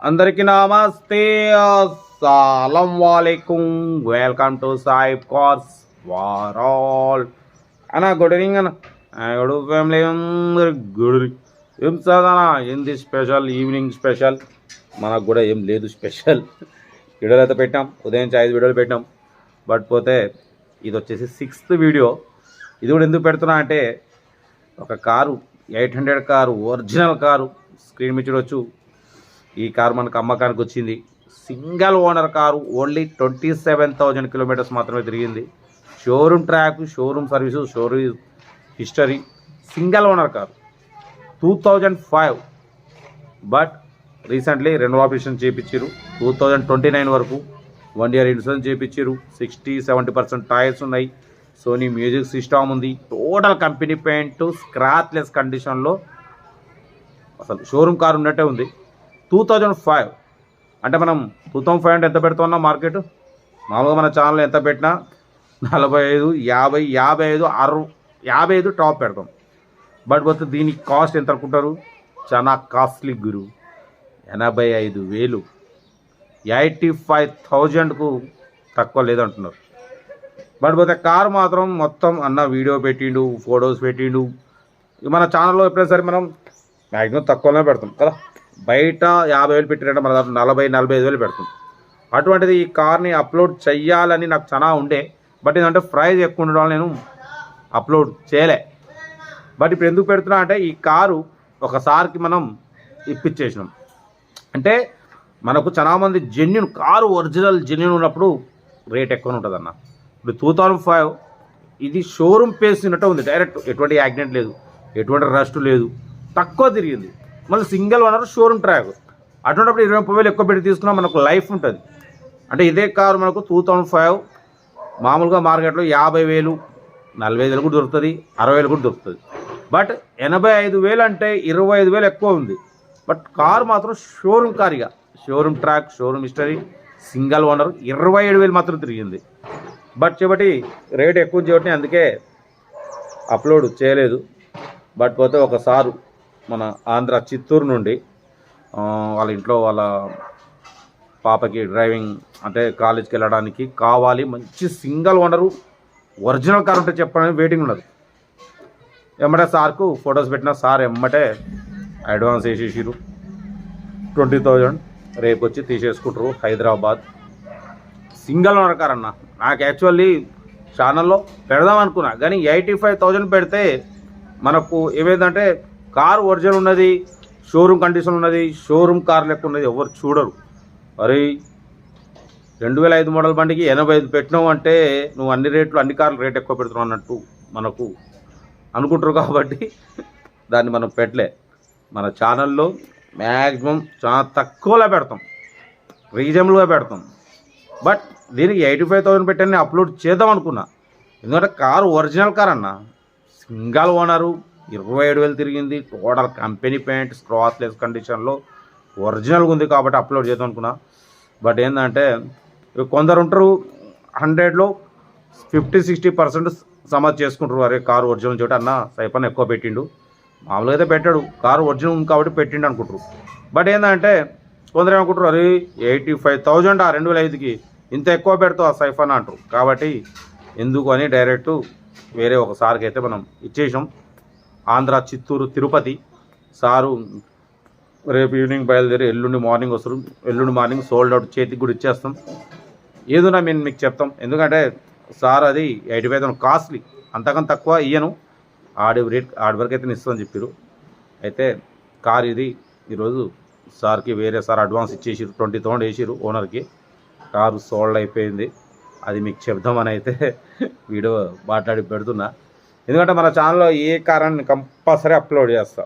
అందరికీ నమస్తే, అస్సలం వాలేకుం. వెల్కమ్ టు సాయిబ్ కార్స్ ఫర్ ఆల్ అన్న. గుడ్ ఈవినింగ్ అన్న. గుడ్ ఫ్యామిలీ అందరు గుడ్. ఏం చదవనా, ఏంది స్పెషల్? ఈవినింగ్ స్పెషల్ మనకు కూడా ఏం లేదు స్పెషల్. వీడియోలు అయితే పెట్టాం, ఉదయం 5 వీడియోలు పెట్టాం. బట్ పోతే ఇది వచ్చేసి 6th వీడియో. ఇది కూడా ఎందుకు పెడుతున్నా అంటే, ఒక car 800 car, original car, screen మీద చూడొచ్చు. ఈ కారు మనకు అమ్మకానికి వచ్చింది. Single owner car, only 27,000 kilometres మాత్రమే తిరిగింది. Showroom track, showroom service, showroom history. Single owner car 2005. But recently renovation చేయించారు. 2029 వరకు 1 year ఇన్సూరెన్స్ చేయించారు. 60-70% టైర్స్ ఉన్నాయి. సోనీ మ్యూజిక్ సిస్టమ్ ఉంది. టోటల్ కంపెనీ పెయింట్, స్క్రాచ్లెస్ కండిషన్లో అసలు షోరూమ్ కారు ఉన్నట్టే ఉంది. 2005 అంటే మనం 2005 అంటే ఎంత పెడుతున్నాం మార్కెట్? మామూలుగా మన ఛానల్ ఎంత పెట్టినా 45, 50, 55, 60, 55 టాప్ పెడతాం. బట్ పోతే దీనికి కాస్ట్ ఎంత అనుకుంటారు? చాలా కాస్ట్లీ గురు. 85,000, 85,000కు తక్కువ లేదంటున్నారు. బట్ పోతే కారు మాత్రం మొత్తం అన్న వీడియో పెట్టిండు, ఫొటోస్ పెట్టిండు. మన ఛానల్లో ఎప్పుడైనా సరే మనం మ్యాక్సిమం తక్కువనే పెడతాం కదా. బయట 50,000 పెట్టినట్టు మన దాంట్లో 40-45,000 పెడతాం. అటువంటిది ఈ కార్ని అప్లోడ్ చెయ్యాలని నాకు చాలా ఉండే. బట్ ఏంటంటే ప్రైజ్ ఎక్కువ ఉండడం వల్ల నేను అప్లోడ్ చేయలే. బట్ ఇప్పుడు ఎందుకు పెడుతున్నా అంటే, ఈ కారు ఒకసారికి మనం ఇప్పించేసినాం. అంటే మనకు చాలామంది జెన్యున్ కారు, ఒరిజినల్ జెన్యున్ ఉన్నప్పుడు రేట్ ఎక్కువ ఉంటుంది అన్న. ఇప్పుడు 2005 ఇది షోరూమ్ పేస్ ఉన్నట్టు ఉంది. డైరెక్ట్ ఎటువంటి యాక్సిడెంట్ లేదు, ఎటువంటి రస్ట్ లేదు, తక్కువ తిరిగింది. మళ్ళీ సింగిల్ ఓనర్, షోరూమ్ ట్రాక్. అటువంటిప్పుడు 20,000 ఎక్కువ పెట్టి తీసుకున్నా మనకు లైఫ్ ఉంటుంది. అంటే ఇదే కారు మనకు 2005 మామూలుగా మార్కెట్లో 50,000, 45,000 కూడా దొరుకుతుంది, 60,000 కూడా దొరుకుతుంది. బట్ 85,000 అంటే 25,000 ఎక్కువ ఉంది. బట్ కారు మాత్రం షోరూమ్ కారుగా, showroom track, showroom history, single owner, 27,000 మాత్రం తిరిగింది. బట్ చెబట్టి రేట్ ఎక్కువ చేయబట్టి అందుకే అప్లోడ్ చేయలేదు. బట్ పోతే ఒకసారి మన ఆంధ్ర చిత్తూరు నుండి వాళ్ళ ఇంట్లో వాళ్ళ పాపకి డ్రైవింగ్ అంటే కాలేజ్కి వెళ్ళడానికి కావాలి, మంచి సింగిల్ ఓనరు ఒరిజినల్ కార్ ఉంటే చెప్పడానికి వెయిటింగ్ ఉన్నది. ఎమ్మటే సార్కు ఫొటోస్ పెట్టిన సార్ ఎమ్మటే అడ్వాన్స్ వేసేసారు 20,000. రేపు వచ్చి తీసేసుకుంటారు హైదరాబాద్. సింగిల్ ఓనర్ కార్ అన్న. నాకు యాక్చువల్లీ ఛానల్లో పెడదాం అనుకున్నా, కానీ 85,000 పెడితే మనకు ఏమైందంటే, కారు ఒరిజినల్ ఉన్నది, షోరూమ్ కండిషన్ ఉన్నది, షోరూమ్ కార్ లెక్క ఉన్నది, ఎవరు చూడరు. అరే 2005 మోడల్ బండికి 85 పెట్టినావు అంటే నువ్వు అన్ని రేట్లు, అన్ని కార్లు రేట్ ఎక్కువ పెడుతున్నావు అన్నట్టు మనకు అనుకుంటారు. కాబట్టి దాన్ని మనం పెట్టలే. మన ఛానల్లో మ్యాక్సిమం చాలా తక్కువలో పెడతాం, రీజనబుల్గా పెడతాం. బట్ దీనికి 85,000 పెట్టని అప్లోడ్ చేద్దాం అనుకున్నా. ఎందుకంటే కారు ఒరిజినల్ కార్ అన్న, సింగిల్ ఓనరు, 27,000 తిరిగింది, టోటల్ కంపెనీ పెయింట్, స్క్రాచ్లెస్ కండిషన్లో ఒరిజినల్గా ఉంది కాబట్టి అప్లోడ్ చేద్దాం అనుకున్నా. బట్ ఏంటంటే కొందరు ఉంటారు 100లో 50-60% సమాజ్ చేసుకుంటారు. అరే కారు ఒరిజినల్ చోట అన్న సైపన్ ఎక్కువ పెట్టిండు, మామూలుగా అయితే పెట్టాడు, కారు ఒరిజినల్ ఉంది కాబట్టి పెట్టిండు అనుకుంటారు. బట్ ఏంటంటే కొందరు ఏమనుకుంటారు, అరే 85,000 ఆ 2005కి ఇంత ఎక్కువ పెడతావు ఆ సైఫన్ అంటారు. కాబట్టి ఎందుకు అని డైరెక్ట్ వేరే ఒకసారికి అయితే మనం ఇచ్చేసాం. ఆంధ్ర చిత్తూరు తిరుపతి సారు రేపు ఈవినింగ్ బయలుదేరి ఎల్లుండి మార్నింగ్ వస్తారు. ఎల్లుండి మార్నింగ్ సోల్డ్ అవుట్, చేతికి కూడా ఇచ్చేస్తాం. ఏదైనా మేము మీకు చెప్తాం. ఎందుకంటే సార్ అది 85,000 కాస్ట్లీ, అంతకన్నా తక్కువ ఇయ్యను, ఆడి వరకు అయితే ఇస్తామని చెప్పారు. అయితే కార్ ఇది ఈరోజు సార్కి వేరే సార్ అడ్వాన్స్ ఇచ్చేసారు, 20,000 వేసారు ఓనర్కి. కారు సోల్డ్ అయిపోయింది. అది మీకు చెప్దామని అయితే వీడియో మాట్లాడి పెడుతున్నా. ఎందుకంటే మన ఛానల్లో ఏ కారాన్ని కంపల్సరీ అప్లోడ్ చేస్తా.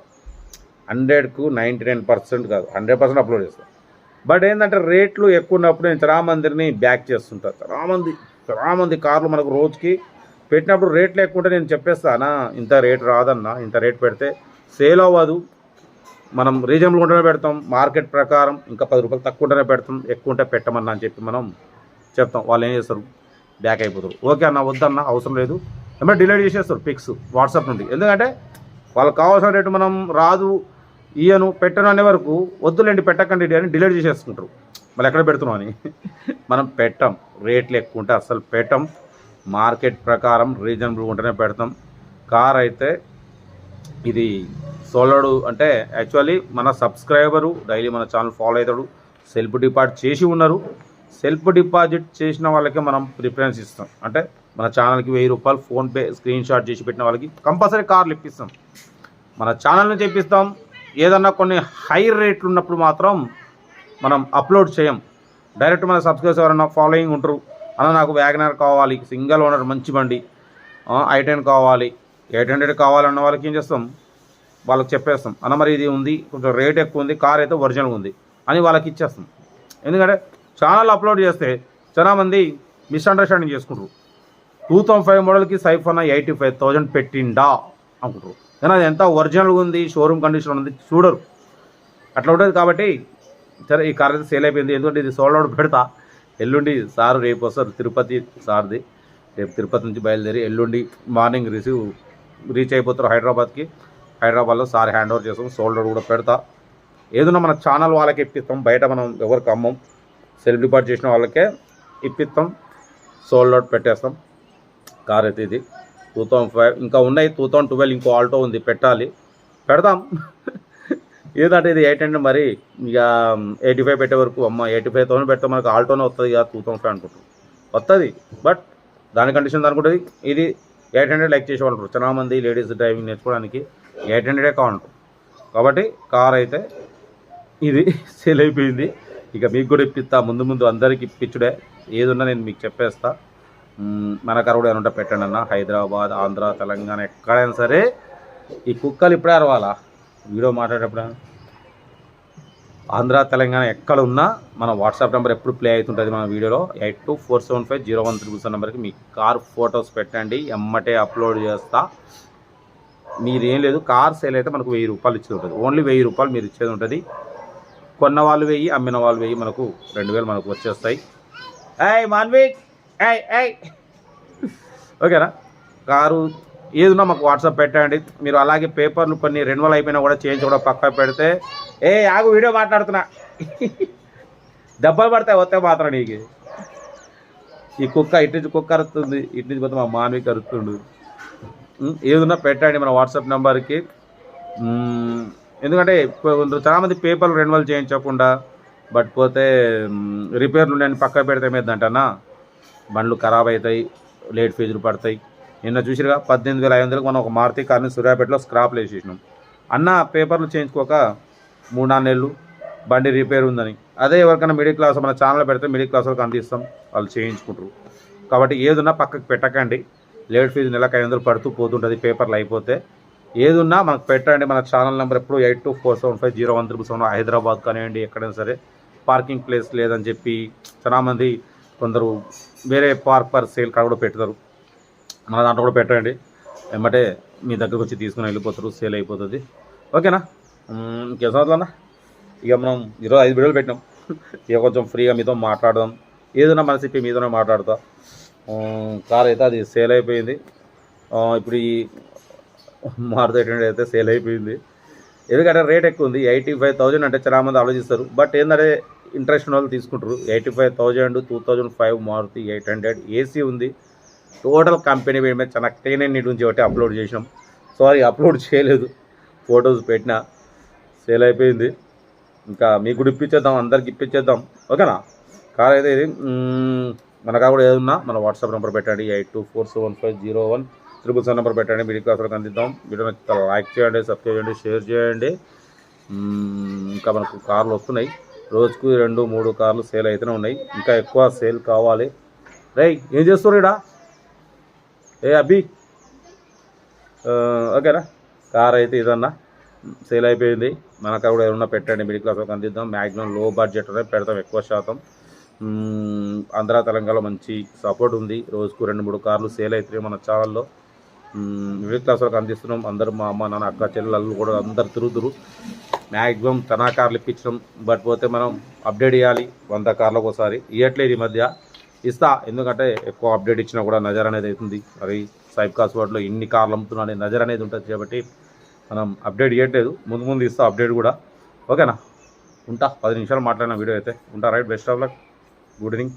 100కు 99% కాదు, 100% అప్లోడ్ చేస్తా. బట్ ఏంటంటే రేట్లు ఎక్కువ ఉన్నప్పుడు నేను చాలామందిని బ్యాక్ చేస్తుంటాను. చాలామంది కార్లు మనకు రోజుకి పెట్టినప్పుడు రేట్లు ఎక్కువ ఉంటే నేను చెప్పేస్తానా, ఇంత రేట్ రాదన్నా, ఇంత రేట్ పెడితే సేల్ అవ్వదు, మనం రీజనబుల్ ఉంటేనే పెడతాం, మార్కెట్ ప్రకారం ఇంకా 10 రూపాయలు తక్కువ ఉంటేనే పెడతాం, ఎక్కువ ఉంటే పెట్టమన్నా అని చెప్పి మనం చెప్తాం. వాళ్ళు ఏం చేస్తారు, బ్యాక్ అయిపోతారు. ఓకే అన్న, వద్దన్న, అవసరం లేదు, ఏమైనా డిలీట్ చేసేస్తారు పిక్స్ వాట్సాప్ నుండి. ఎందుకంటే వాళ్ళకి కావాల్సిన రేటు మనం రాదు, ఈయను పెట్టను అనే వరకు వద్దులేండి పెట్టకండి అని డిలీట్ చేసేసుకుంటారు. మళ్ళీ ఎక్కడ పెడుతున్నాం అని. మనం పెట్టం, రేట్లు ఎక్కువ ఉంటే అస్సలు పెట్టం, మార్కెట్ ప్రకారం రీజనబుల్గా ఉంటేనే పెడతాం. కార్ అయితే ఇది సోలోడు అంటే యాక్చువల్లీ మన సబ్స్క్రైబరు డైలీ మన ఛానల్ ఫాలో అవుతాడు, సెల్ఫ్ డిపాజిట్ చేసి ఉన్నారు. సెల్ఫ్ డిపాజిట్ చేసిన వాళ్ళకే మనం ప్రిఫరెన్స్ ఇస్తాం. అంటే మన ఛానల్కి 1000 రూపాయలు ఫోన్పే స్క్రీన్ షాట్ చేసి పెట్టిన వాళ్ళకి కంపల్సరీ కార్లు ఇప్పిస్తాం. మన ఛానల్ నుంచి ఇప్పిస్తాం. ఏదన్నా కొన్ని హై రేట్లు ఉన్నప్పుడు మాత్రం మనం అప్లోడ్ చేయం. డైరెక్ట్ మన సబ్స్క్రైబర్స్ ఎవరైనా ఫాలోయింగ్ ఉంటారు, అన్న నాకు వ్యాగనర్ కావాలి, సింగిల్ ఓనర్ మంచి బండి, i10 కావాలి, 800 కావాలన్న వాళ్ళకి ఏం చేస్తాం, వాళ్ళకి చెప్పేస్తాం, అన్న మరి ఇది ఉంది కొంచెం రేట్ ఎక్కువ ఉంది, కార్ అయితే ఒరిజినల్ ఉంది అని వాళ్ళకి ఇచ్చేస్తాం. ఎందుకంటే ఛానల్ అప్లోడ్ చేస్తే చాలామంది మిస్అండర్స్టాండింగ్ చేసుకుంటారు. 2005 మోడల్కి సైఫోన్ 85,000 పెట్టిండా అనుకుంటారు, కానీ అది ఎంత ఒరిజినల్గా ఉంది, షోరూమ్ కండిషన్ ఉంది చూడరు. అట్లా ఉంటుంది. కాబట్టి సరే ఈ కార్ అయితే సేల్ అయిపోయింది. ఎందుకంటే ఇది సోల్డ్ అవుట్ పెడతా. ఎల్లుండి సార్ రేపు వస్తారు, తిరుపతి సార్ది రేపు తిరుపతి నుంచి బయలుదేరి ఎల్లుండి మార్నింగ్ రీచ్ అయిపోతారు హైదరాబాద్కి. హైదరాబాద్లో సార్ హ్యాండ్ ఓవర్ చేస్తాం, సోల్డ్ అవుట్ కూడా పెడతా. ఏదన్నా మన ఛానల్ వాళ్ళకి ఇప్పిస్తాం, బయట మనం ఎవరికి అమ్మం, సెల్ఫ్ డిపాజిట్ చేసిన వాళ్ళకే ఇప్పిస్తాం, సోల్డ్ అవుట్ పెట్టేస్తాం. కార్ అయితే ఇది 2005 ఇంకా ఉన్నాయి, 2012 ఇంకో ఆల్టో ఉంది పెట్టాలి, పెడతాం. ఏదంటే ఇది 800 మరి ఇక 85 పెట్టే వరకు అమ్మ 85,000 పెడితే మనకు ఆల్టోనే వస్తుంది కదా, 2005 అనుకుంటాం వస్తుంది. బట్ దాని కండిషన్ అనుకుంటుంది. ఇది 800 లైక్ చేసేవాళ్ళు చాలామంది లేడీస్ డ్రైవింగ్ నేర్చుకోవడానికి 800 కావాలంటారు. కాబట్టి కార్ అయితే ఇది సేల్ అయిపోయింది. ఇక మీకు కూడా ఇప్పిస్తా, ముందు ముందు అందరికి ఇప్పించుడే. ఏదున్నా నేను మీకు చెప్పేస్తా. మన కారు కూడా ఏమంటే పెట్టండి అన్న. హైదరాబాద్, ఆంధ్ర, తెలంగాణ ఎక్కడైనా సరే ఈ కుక్కలు ఇప్పుడే అరవాలా వీడియో మాట్లాడేటప్పుడు. ఆంధ్ర, తెలంగాణ ఎక్కడ ఉన్నా మన వాట్సాప్ నెంబర్ ఎప్పుడు ప్లే అవుతుంటుంది మన వీడియోలో. 82475013 నెంబర్కి మీ కార్ ఫొటోస్ పెట్టండి, ఎమ్మటే అప్లోడ్ చేస్తా. మీరేం లేదు, కార్ సేల్ అయితే మనకు 1000 రూపాయలు ఇచ్చేది ఉంటుంది. ఓన్లీ 1000 రూపాయలు మీరు ఇచ్చేది ఉంటుంది. కొన్న వాళ్ళు 1000, అమ్మిన వాళ్ళు 1000, మనకు 2000 మనకు వచ్చేస్తాయి. మాన్విక్ ఓకేనా. కారు ఏదున్నా మాకు వాట్సాప్ పెట్టండి. మీరు అలాగే పేపర్లు కొన్ని రెన్యువల్ అయిపోయినా కూడా చేంజ్ కూడా పక్క పెడితే ఆగు వీడియో మాట్లాడుతున్నా దెబ్బలు పడతాయి వస్తే మాత్రం నీకు. ఈ కుక్క ఇటు నుంచి కుక్క అరుస్తుంది, ఇటు నుంచి పోతే మా మాన్విక్ అరుతుండు. ఏదున్నా పెట్టండి మన వాట్సాప్ నెంబర్కి. ఎందుకంటే చాలామంది పేపర్లు రెన్యువల్ చేయించకుండా బట్ పోతే రిపేర్లు ఉన్నాయని పక్క పెడితే ఏమైందంటన్నా బండ్లు ఖరాబ్ అవుతాయి, లేట్ ఫీజులు పడతాయి. నిన్న చూసిరుగా 18,500కి మనం ఒక మారుతి కార్ని సూర్యాపేటలో స్క్రాప్లు వేసేసినాం. అన్న పేపర్లు చేయించుకోక 3-4 నెలలు బండి రిపేర్ ఉందని. అదే ఎవరికైనా మిడిల్ క్లాస్ మన ఛానల్ పెడితే మిడిల్ క్లాస్ వాళ్ళకి అందిస్తాం, వాళ్ళు చేయించుకుంటారు. కాబట్టి ఏదున్నా పక్కకు పెట్టకండి. లేట్ ఫీజు నెలకు 500 పడుతూ పోతుంటుంది పేపర్లు అయిపోతే. ఏదున్నా మనకు పెట్టండి. మన ఛానల్ నెంబర్ ఎప్పుడు 82475013 హైదరాబాద్ కానివ్వండి ఎక్కడైనా సరే. పార్కింగ్ ప్లేస్ లేదని చెప్పి చాలామంది కొందరు వేరే పార్క్ పర్ సేల్ కాడ కూడా పెడతారు. మన దాంట్లో కూడా పెట్టండి, ఏమంటే మీ దగ్గరకు వచ్చి తీసుకుని వెళ్ళిపోతారు, సేల్ అయిపోతుంది. ఓకేనా. ఇంకేం సంవత్సరాలన్నా ఇక మనం 25 వీడియోలు పెట్టినాం. ఇక కొంచెం ఫ్రీగా మీతో మాట్లాడదాం, ఏదైనా మనసిప్పి మీతోనే మాట్లాడతా. కార్ అయితే అది సేల్ అయిపోయింది. ఇప్పుడు ఈ మారుతి 800 అయితే సేల్ అయిపోయింది. ఎందుకంటే రేట్ ఎక్కువ ఉంది. 85,000 అంటే చాలామంది ఆలోచిస్తారు. బట్ ఏంటంటే ఇంట్రెస్ట్ ఉన్న వాళ్ళు తీసుకుంటారు. 85,000 2005 మారుతి 800 ఏసీ ఉంది. టోటల్ కంపెనీ మీద చాలా క్లీన్ అండ్ నీట్ నుంచి ఒకటి అప్లోడ్ చేసినాం. సారీ అప్లోడ్ చేయలేదు, ఫొటోస్ పెట్టినా. సేల్ అయిపోయింది. ఇంకా మీకు కూడా ఇప్పించేద్దాం, అందరికి ఇప్పించేద్దాం. ఓకేనా. కార్ అయితే ఇది మన కార్ కూడా ఏదన్నా మన వాట్సాప్ నెంబర్ పెట్టండి. 82475013 నెంబర్ పెట్టండి. మిడిల్ క్లాస్ వరకు అందిద్దాం. వీడియో లైక్ చేయండి, సబ్స్క్రైబ్ చేయండి, షేర్ చేయండి. ఇంకా మనకు కార్లు వస్తున్నాయి, రోజుకు 2-3 కార్లు సేల్ అయితేనే ఉన్నాయి. ఇంకా ఎక్కువ సేల్ కావాలి. రేయ్ ఏం చేస్తారు ఇడా అబ్బి. ఓకేనా. కార్ అయితే ఇదన్నా సేల్ అయిపోయింది. మన కార్ కూడా ఏమన్నా పెట్టండి, మిడిల్ క్లాస్ వరకు అందిద్దాం. మ్యాక్సిమం లో బడ్జెట్ అనేది పెడతాం ఎక్కువ శాతం. ఆంధ్ర తెలంగాణలో మంచి సపోర్ట్ ఉంది. రోజుకు 2-3 కార్లు సేల్ అవుతున్నాయి మన ఛానల్లో. మిడిల్ క్లాస్ వరకు అందిస్తున్నాం. అందరూ మా అమ్మ నాన్న అక్క చెల్లెళ్ళు కూడా అందరు తిరుగుతురు. మ్యాక్సిమం తనా కార్లు ఇప్పించడం. బట్ పోతే మనం అప్డేట్ చేయాలి. 100 కార్లకు ఒకసారి ఇవ్వట్లేదు, ఈ మధ్య ఇస్తా. ఎందుకంటే ఎక్కువ అప్డేట్ ఇచ్చినా కూడా నజర్ అనేది అవుతుంది. మరి సైబ్ కాస్వర్డ్లో ఇన్ని కార్లు అమ్ముతున్నా నజర్ అనేది ఉంటుంది. కాబట్టి మనం అప్డేట్ ఇవ్వట్లేదు, ముందు ముందు ఇస్తాం అప్డేట్ కూడా. ఓకేనా, ఉంటా. 10 నిమిషాలు మాట్లాడిన వీడియో అయితే ఉంటా. Right, best of luck. Good evening.